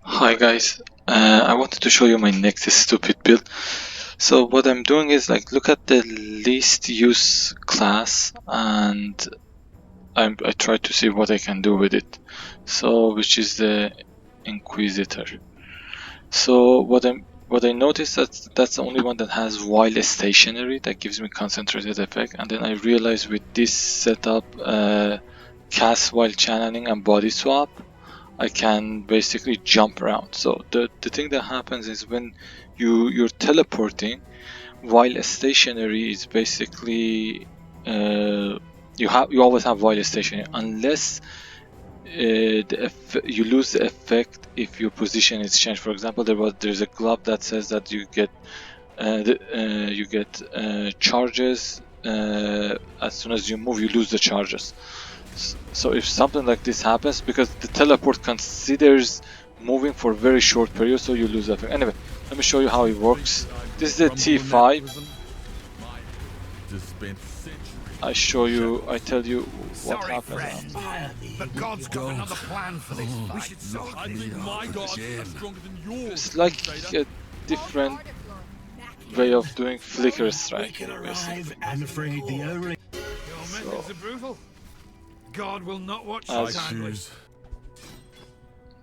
Hi guys, I wanted to show you my next stupid build. So what I'm doing is like look at the least use class and I try to see what I can do with it. So which is the Inquisitor. So what I noticed that that's the only one that has while stationary that gives me concentrated effect, and then I realized with this setup, cast while channeling and body swap, I can basically jump around. So the thing that happens is when you're teleporting while stationary is basically you always have while stationary unless you lose the effect if your position is changed. For example, there's a glove that says that you get charges as soon as you move, you lose the charges. So if something like this happens, because the teleport considers moving for a very short period, so you lose effect. Anyway, let me show you how it works. This is the T5. I show you, I tell you what Sorry, happens. friend. The gods got another plan for this fight. I think my god is stronger than yours. It's like a different way of doing flicker strike, basically. I'm afraid the O-ring. Your So, methods are brutal. God will not watch you as kindly.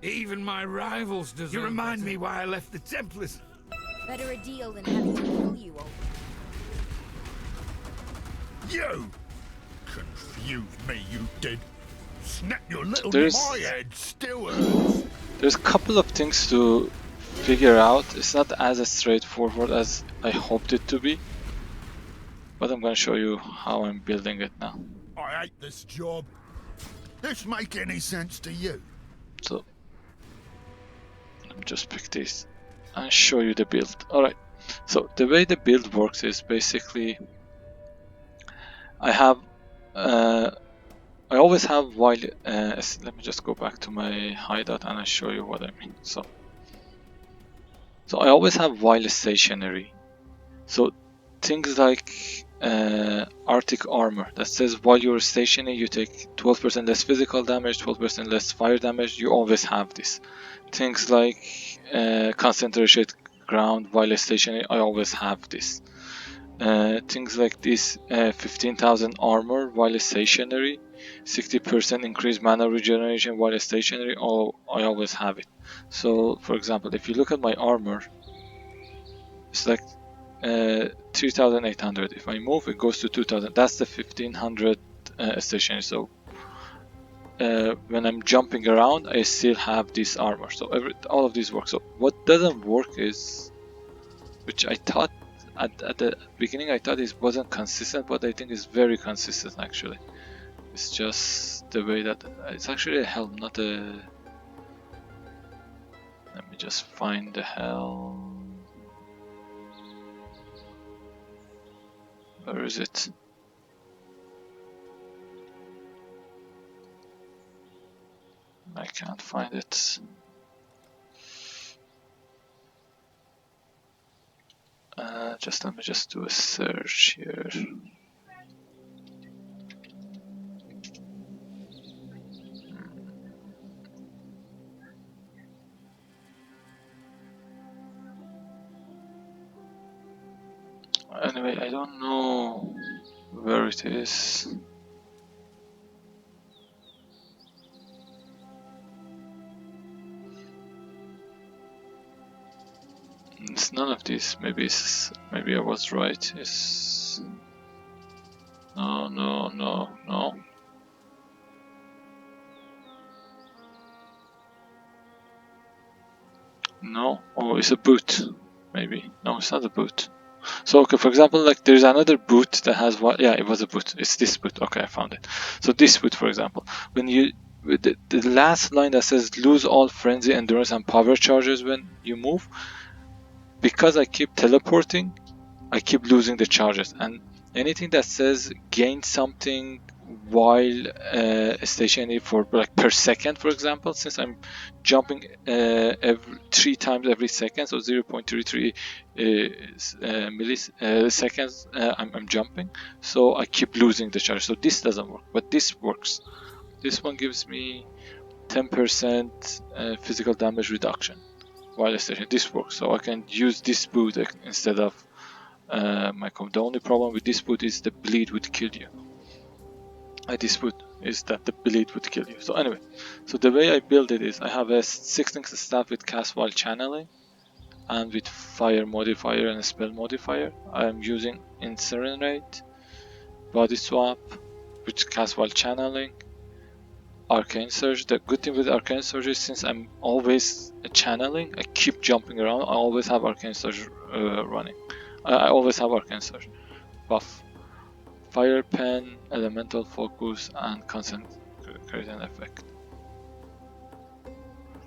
Even my rivals deserve. You remind me why I left the Templars. Better a deal than having to kill you all. You confused me, you did. Snap your little There's- my head still hurts. there's a couple of things to figure out. It's not as straightforward as I hoped it to be, but I'm gonna show you how I'm building it now. I hate this job. This make any sense to you? So let me just pick this and show you the build. Alright, so the way the build works is basically I always have while let me just go back to my hideout and I'll show you what I mean. So I always have while stationary. So things like Arctic armor that says while you're stationary you take 12% less physical damage, 12% less fire damage. You always have this. Things like concentrated ground while stationary, I always have this. Things like this, 15,000 armor while stationary, 60% increased mana regeneration while stationary, I always have it. So for example, if you look at my armor, it's like 3,800. If I move, it goes to 2,000. That's the 1,500 stationary. So when I'm jumping around, I still have this armor. So all of these work. So what doesn't work is, which I thought at the beginning I thought it wasn't consistent, but I think it's very consistent actually. It's just the way that it's actually a helm, not a. Let me just find the helm. Where is it? I can't find it. Just let me just do a search here. Anyway, I don't know where it is. It's none of these. Maybe I was right. It's no. No. Oh, it's a boot. Maybe. No, it's not a boot. So okay, for example, like there's another boot that has what? Yeah, it was a boot. It's this boot. Okay, I found it. So this boot, for example, when you the last line that says lose all frenzy, endurance, and power charges when you move, because I keep teleporting, I keep losing the charges. And anything that says gain something while stationary for like per second, for example, since I'm jumping every 3 times every second, so 0.33 milliseconds I'm jumping, so I keep losing the charge. So this doesn't work, but this works. This one gives me 10% physical damage reduction while stationary. This works, so I can use this boot instead of my comp. The only problem with this boot is the bleed would kill you. This boot is that the bleed would kill you. So anyway, so the way I build it is I have a 6-link staff with cast while channeling and with fire modifier and spell modifier. I am using Incinerate, body swap, with cast while channeling, arcane surge. The good thing with arcane surge is since I'm always channeling, I keep jumping around. I always have arcane surge running. I always have arcane surge buff. Fire pen, elemental focus, and concentration effect.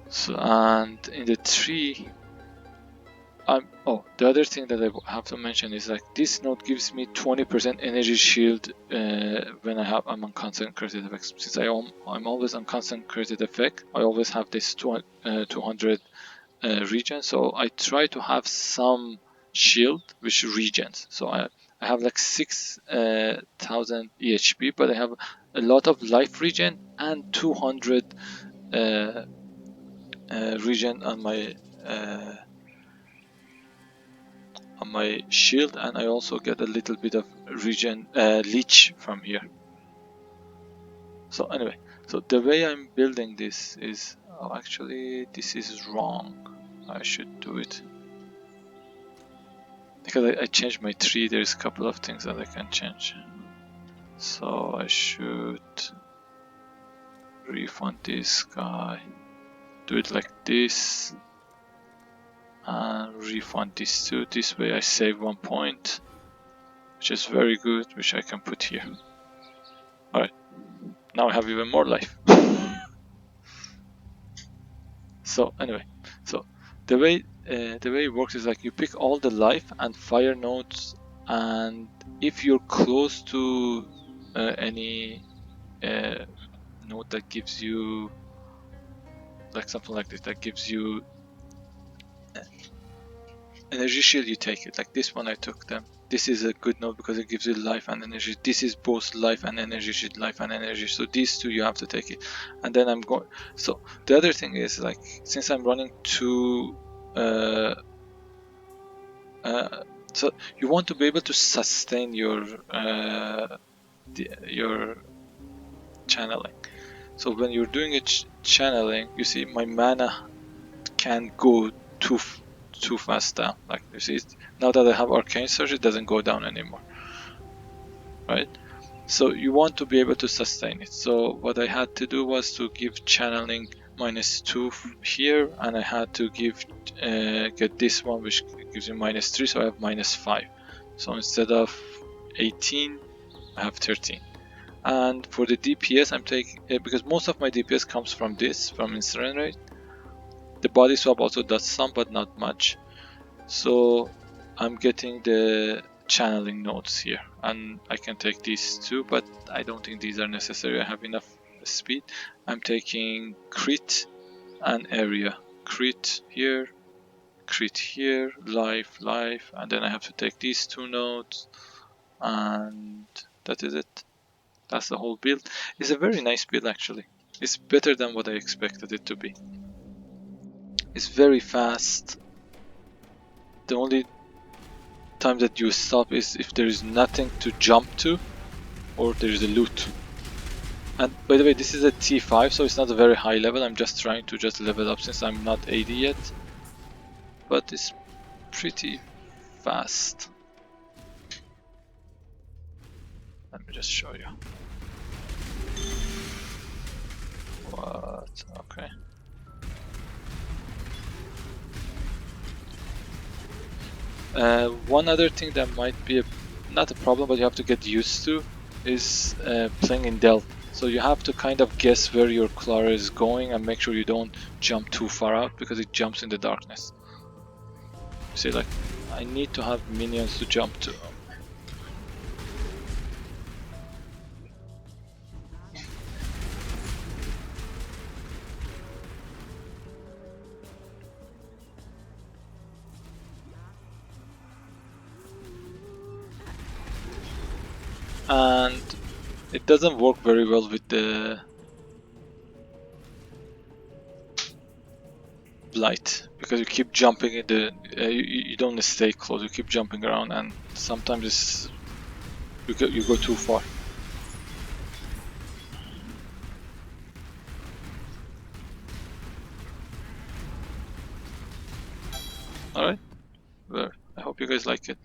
So, and in the tree, the other thing that I have to mention is like this node gives me 20% energy shield when I'm on concentrated effect. Since I'm always on concentrated effect, I always have this 200 regen. So I try to have some shield which regens. So I have like 6,000 EHP, but I have a lot of life regen and 200 regen on my shield, and I also get a little bit of regen leech from here. So anyway, so the way I'm building this is actually this is wrong. I should do it because I changed my tree. There's a couple of things that I can change. So I should refund this guy, do it like this, and refund this too. This way I save 1 point, which is very good, which I can put here. Alright, now I have even more life. So anyway, so the way it works is like you pick all the life and fire nodes, and if you're close to any node that gives you like something like this, that gives you energy shield, you take it. Like this one, I took them. This is a good node because it gives you life and energy. This is both life and energy shield, life and energy. So these two you have to take it. And then I'm going. So the other thing is like since I'm running two. So you want to be able to sustain your channeling. So when you're doing a channeling, you see my mana can go too fast down. Like you see, now that I have arcane surge, it doesn't go down anymore, right? So you want to be able to sustain it. So what I had to do was to give channeling -2 here, and I had to give get this one which gives you -3, so I have -5. So instead of 18, I have 13. And for the DPS, I'm taking because most of my DPS comes from this, from Incinerate. The body swap also does some, but not much. So I'm getting the channeling nodes here, and I can take these two, but I don't think these are necessary. I have enough speed. I'm taking crit and area. Crit here, life, and then I have to take these two nodes, and that is it. That's the whole build. It's a very nice build actually. It's better than what I expected it to be. It's very fast. The only time that you stop is if there is nothing to jump to or there is a loot. And by the way, this is a T5, so it's not a very high level. I'm just trying to just level up since I'm not 80 yet, but it's pretty fast. Let me just show you. What? Okay. One other thing that might be not a problem, but you have to get used to, is playing in Delve. So you have to kind of guess where your Clara is going and make sure you don't jump too far out because it jumps in the darkness. See, like, I need to have minions to jump to. And it doesn't work very well with the blight, because you keep jumping in the you don't stay close, you keep jumping around, and sometimes it's you go too far. Alright, well, I hope you guys like it.